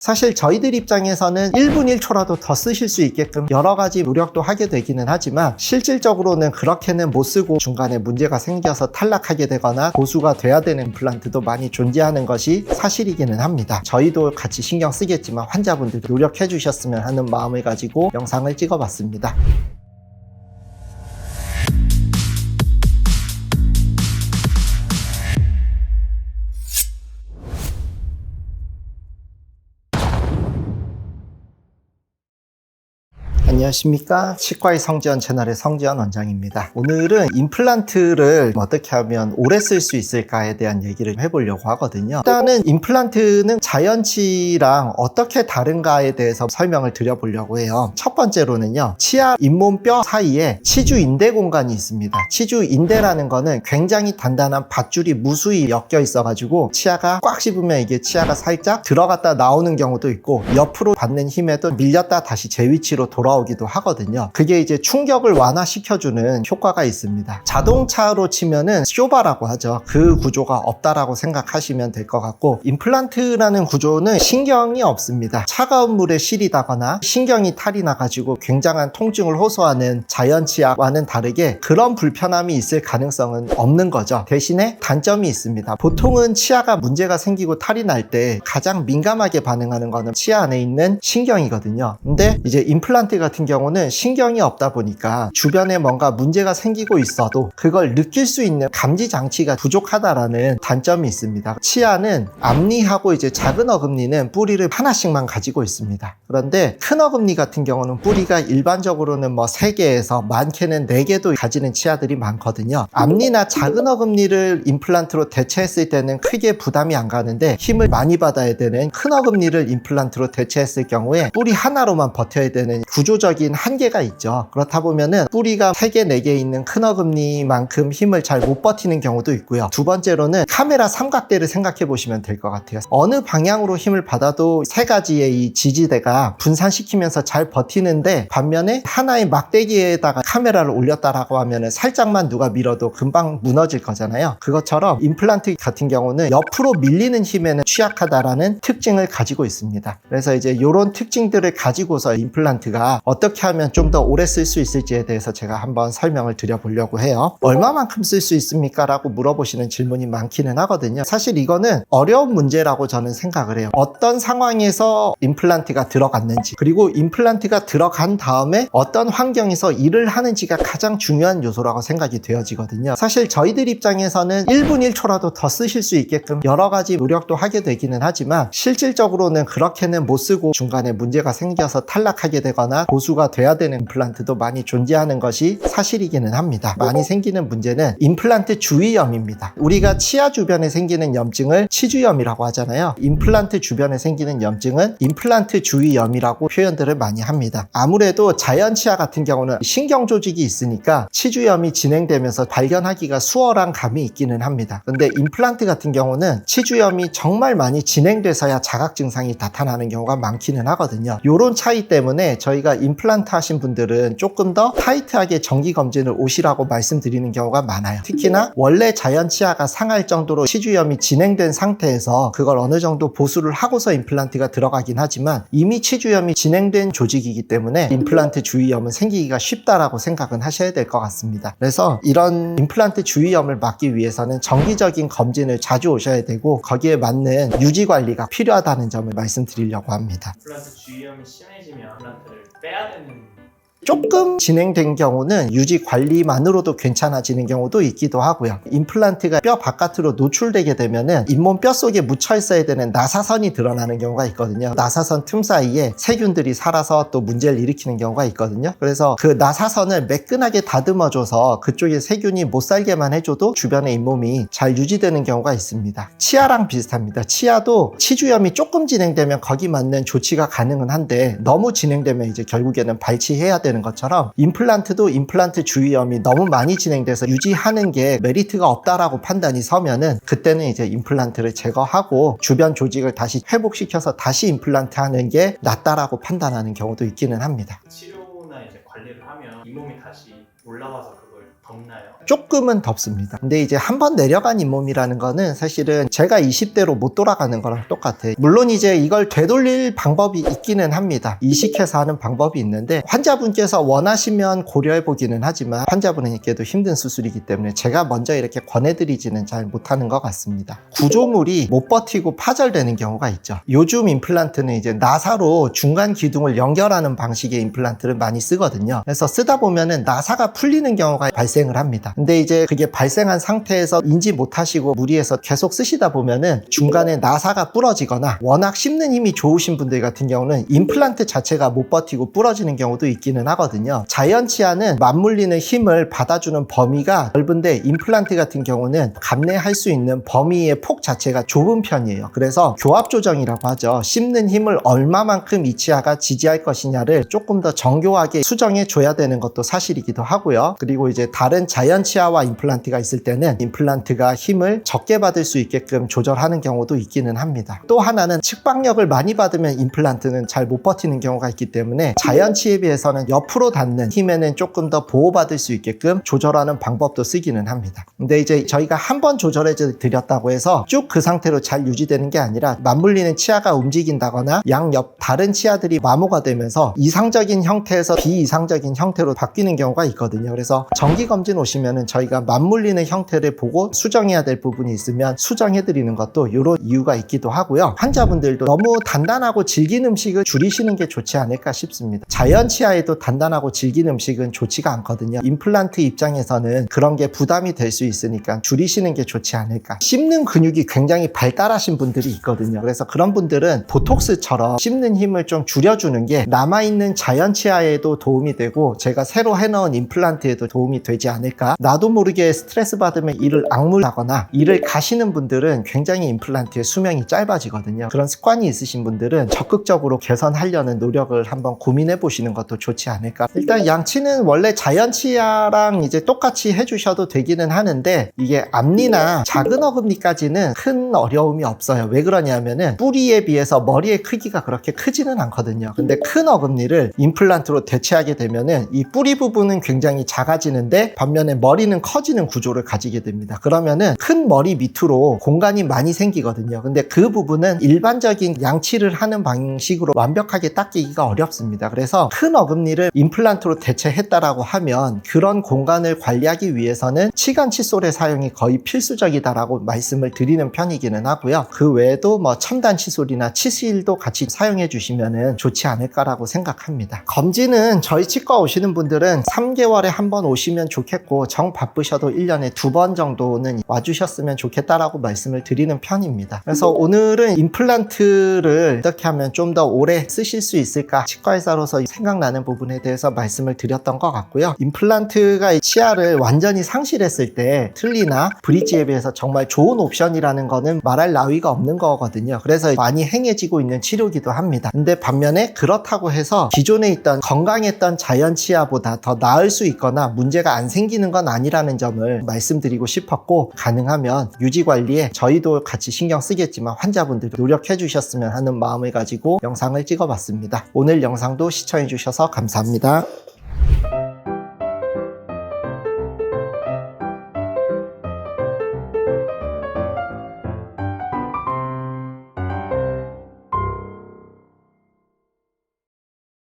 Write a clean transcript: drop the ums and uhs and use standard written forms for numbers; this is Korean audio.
사실 저희들 입장에서는 1분 1초라도 더 쓰실 수 있게끔 여러 가지 노력도 하게 되기는 하지만 실질적으로는 그렇게는 못 쓰고 중간에 문제가 생겨서 탈락하게 되거나 고수가 돼야 되는 임플란트도 많이 존재하는 것이 사실이기는 합니다. 저희도 같이 신경 쓰겠지만 환자분들도 노력해 주셨으면 하는 마음을 가지고 영상을 찍어봤습니다. 안녕하십니까. 치과의 성지연 채널의 성지연 원장입니다. 오늘은 임플란트를 어떻게 하면 오래 쓸 수 있을까에 대한 얘기를 해보려고 하거든요. 일단은 임플란트는 자연치랑 어떻게 다른가에 대해서 설명을 드려보려고 해요. 첫 번째로는요, 치아 잇몸뼈 사이에 치주인대 공간이 있습니다. 치주인대라는 거는 굉장히 단단한 밧줄이 무수히 엮여 있어가지고 치아가 꽉 씹으면 이게 치아가 살짝 들어갔다 나오는 경우도 있고 옆으로 받는 힘에도 밀렸다 다시 제 위치로 돌아오기도 하거든요. 그게 이제 충격을 완화시켜주는 효과가 있습니다. 자동차로 치면은 쇼바라고 하죠. 그 구조가 없다라고 생각하시면 될 것 같고, 임플란트라는 구조는 신경이 없습니다. 차가운 물에 시리다거나 신경이 탈이 나가지고 굉장한 통증을 호소하는 자연치아와는 다르게 그런 불편함이 있을 가능성은 없는 거죠. 대신에 단점이 있습니다. 보통은 치아가 문제가 생기고 탈이 날 때 가장 민감하게 반응하는 거는 치아 안에 있는 신경이거든요. 근데 이제 임플란트 같은 경우는 신경이 없다 보니까 주변에 뭔가 문제가 생기고 있어도 그걸 느낄 수 있는 감지 장치가 부족하다라는 단점이 있습니다. 치아는 앞니하고 이제 작은 어금니는 뿌리를 하나씩만 가지고 있습니다. 그런데 큰 어금니 같은 경우는 뿌리가 일반적으로는 뭐 3개에서 많게는 4개도 가지는 치아들이 많거든요. 앞니나 작은 어금니를 임플란트로 대체했을 때는 크게 부담이 안 가는데 힘을 많이 받아야 되는 큰 어금니를 임플란트로 대체했을 경우에 뿌리 하나로만 버텨야 되는 구조적인 한계가 있죠. 그렇다 보면은 뿌리가 3개, 4개 있는 큰 어금니만큼 힘을 잘 못 버티는 경우도 있고요. 두 번째로는 카메라 삼각대를 생각해 보시면 될 것 같아요. 어느 방향으로 힘을 받아도 3가지의 이 지지대가 분산시키면서 잘 버티는데, 반면에 하나의 막대기에다가 카메라를 올렸다라고 하면은 살짝만 누가 밀어도 금방 무너질 거잖아요. 그것처럼 임플란트 같은 경우는 옆으로 밀리는 힘에는 취약하다라는 특징을 가지고 있습니다. 그래서 이제 이런 특징들을 가지고서 임플란트가 어떻게 하면 좀 더 오래 쓸 수 있을지에 대해서 제가 한번 설명을 드려보려고 해요. 얼마만큼 쓸 수 있습니까? 라고 물어보시는 질문이 많기는 하거든요. 사실 이거는 어려운 문제라고 저는 생각을 해요. 어떤 상황에서 임플란트가 들어갔는지, 그리고 임플란트가 들어간 다음에 어떤 환경에서 일을 하는지가 가장 중요한 요소라고 생각이 되어지거든요. 사실 저희들 입장에서는 1분 1초라도 더 쓰실 수 있게끔 여러 가지 노력도 하게 되기는 하지만 실질적으로는 그렇게는 못 쓰고 중간에 문제가 생겨서 탈락하게 되거나 고수가 돼야 되는 임플란트도 많이 존재하는 것이 사실이기는 합니다. 많이 생기는 문제는 임플란트 주위염입니다. 우리가 치아 주변에 생기는 염증을 치주염이라고 하잖아요. 임플란트 주변에 생기는 염증은 임플란트 주위염이라고 표현들을 많이 합니다. 아무래도 자연치아 같은 경우는 신경 조직이 있으니까 치주염이 진행되면서 발견하기가 수월한 감이 있기는 합니다. 근데 임플란트 같은 경우는 치주염이 정말 많이 진행돼서야 자각 증상이 나타나는 경우가 많기는 하거든요. 이런 차이 때문에 저희가 임플란트 하신 분들은 조금 더 타이트하게 정기검진을 오시라고 말씀드리는 경우가 많아요. 특히나 원래 자연치아가 상할 정도로 치주염이 진행된 상태에서 그걸 어느 정도 보수를 하고서 임플란트가 들어가긴 하지만 이미 치주염이 진행된 조직이기 때문에 임플란트 주위염은 생기기가 쉽다라고 생각은 하셔야 될 것 같습니다. 그래서 이런 임플란트 주위염을 막기 위해서는 정기적인 검진을 자주 오셔야 되고 거기에 맞는 유지관리가 필요하다는 점을 말씀드리려고 합니다. 임플란트 주위염이 심해지면 임플란트를 빼야 되는 조금 진행된 경우는 유지 관리만으로도 괜찮아지는 경우도 있기도 하고요. 임플란트가 뼈 바깥으로 노출되게 되면은 잇몸 뼈 속에 묻혀 있어야 되는 나사선이 드러나는 경우가 있거든요. 나사선 틈 사이에 세균들이 살아서 또 문제를 일으키는 경우가 있거든요. 그래서 그 나사선을 매끈하게 다듬어줘서 그쪽에 세균이 못 살게만 해줘도 주변의 잇몸이 잘 유지되는 경우가 있습니다. 치아랑 비슷합니다. 치아도 치주염이 조금 진행되면 거기 맞는 조치가 가능은 한데 너무 진행되면 이제 결국에는 발치해야 되는 것처럼 임플란트도 임플란트 주위염이 너무 많이 진행돼서 유지하는 게 메리트가 없다라고 판단이 서면은 그때는 이제 임플란트를 제거하고 주변 조직을 다시 회복시켜서 다시 임플란트 하는 게 낫다라고 판단하는 경우도 있기는 합니다. 치료나 이제 관리를 하면 잇몸이 다시 올라와서 그걸 덥나요? 조금은 덥습니다. 근데 이제 한번 내려간 잇몸이라는 거는 사실은 제가 20대로 못 돌아가는 거랑 똑같아요. 물론 이제 이걸 되돌릴 방법이 있기는 합니다. 이식해서 하는 방법이 있는데 환자분께서 원하시면 고려해 보기는 하지만 환자분에게도 힘든 수술이기 때문에 제가 먼저 이렇게 권해드리지는 잘 못하는 것 같습니다. 구조물이 못 버티고 파절되는 경우가 있죠. 요즘 임플란트는 이제 나사로 중간 기둥을 연결하는 방식의 임플란트를 많이 쓰거든요. 그래서 쓰다 보면은 나사가 풀리는 경우가 발생을 합니다. 근데 이제 그게 발생한 상태에서 인지 못하시고 무리해서 계속 쓰시다 보면은 중간에 나사가 부러지거나 워낙 씹는 힘이 좋으신 분들 같은 경우는 임플란트 자체가 못 버티고 부러지는 경우도 있기는 하거든요. 자이언치아는 맞물리는 힘을 받아주는 범위가 넓은데 임플란트 같은 경우는 감내할 수 있는 범위의 폭 자체가 좁은 편이에요. 그래서 교합 조정이라고 하죠. 씹는 힘을 얼마만큼 이 치아가 지지할 것이냐를 조금 더 정교하게 수정해 줘야 되는 것도 사실이기도 하고요. 그리고 이제 다른 자이언치아와 임플란트가 있을 때는 임플란트가 힘을 적게 받을 수 있게끔 조절하는 경우도 있기는 합니다. 또 하나는 측방력을 많이 받으면 임플란트는 잘 못 버티는 경우가 있기 때문에 자이언치에 비해서는 옆으로 닿는 힘에는 조금 더 보호받을 수 있게끔 조절하는 방법도 쓰기는 합니다. 근데 이제 저희가 한번 조절해 드렸다고 해서 쭉 그 상태로 잘 유지되는 게 아니라 맞물리는 치아가 움직인다거나 양옆 다른 치아들이 마모가 되면서 이상적인 형태에서 비이상적인 형태로 바뀌는 경우가 있거든요. 그래서 정기검진 오시면은 저희가 맞물리는 형태를 보고 수정해야 될 부분이 있으면 수정해 드리는 것도 이런 이유가 있기도 하고요. 환자분들도 너무 단단하고 질긴 음식을 줄이시는 게 좋지 않을까 싶습니다. 자이언치아에도 단단하고 질긴 음식은 좋지가 않거든요. 임플란트 입장에서는 그런 게 부담이 될 수 있으니까 줄이시는 게 좋지 않을까. 씹는 근육이 굉장히 발달하신 분들이 있거든요. 그래서 그런 분들은 보톡스처럼 씹는 힘을 좀 줄여주는 게 남아있는 자이언치아에도 도움이 되고 제가 새로 해놓은 임플란트에도 도움이 되지 않을까. 나도 모르게 스트레스 받으면 이를 악물하거나 이를 가시는 분들은 굉장히 임플란트의 수명이 짧아지거든요. 그런 습관이 있으신 분들은 적극적으로 개선하려는 노력을 한번 고민해 보시는 것도 좋지 않을까. 일단 양치는 원래 자이언치아랑 이제 똑같이 해주셔도 되기는 하는데 이게 앞니나 작은 어금니까지는 큰 어려움이 없어요. 왜 그러냐면은 뿌리에 비해서 머리의 크기가 그렇게 크지는 않거든요. 근데 큰 어금니를 임플란트로 대체하게 되면은 이 뿌리 부분은 굉장히 작아지는데 반면에 머리는 커지는 구조를 가지게 됩니다. 그러면은 큰 머리 밑으로 공간이 많이 생기거든요. 근데 그 부분은 일반적인 양치를 하는 방식으로 완벽하게 닦이기가 어렵습니다. 그래서 큰 어금니를 임플란트로 대체했다라고 하면 그런 공간을 관리하기 위해서는 치간 칫솔의 사용이 거의 필수적이다라고 말씀을 드리는 편이기는 하고요. 그 외에도 뭐 첨단 칫솔이나 치실도 같이 사용해 주시면 좋지 않을까라고 생각합니다. 검진은 저희 치과 오시는 분들은 3개월에 한 번 오시면 좋겠고 정 바쁘셔도 1년에 2번 정도는 와주셨으면 좋겠다라고 말씀을 드리는 편입니다. 그래서 오늘은 임플란트를 어떻게 하면 좀 더 오래 쓰실 수 있을까 치과의사로서 생각나는 부분에 대해서 말씀을 드렸던 것 같고요. 임플란트가 치아를 완전히 상실했을 때 틀니나 브릿지에 비해서 정말 좋은 옵션이라는 거는 말할 나위가 없는 거거든요. 그래서 많이 행해지고 있는 치료기도 합니다. 근데 반면에 그렇다고 해서 기존에 있던 건강했던 자이언치아보다 더 나을 수 있거나 문제가 안 생기는 건 아니라는 점을 말씀드리고 싶었고 가능하면 유지관리에 저희도 같이 신경 쓰겠지만 환자분들도 노력해 주셨으면 하는 마음을 가지고 영상을 찍어봤습니다. 오늘 영상도 시청해 주셔서 감사합니다.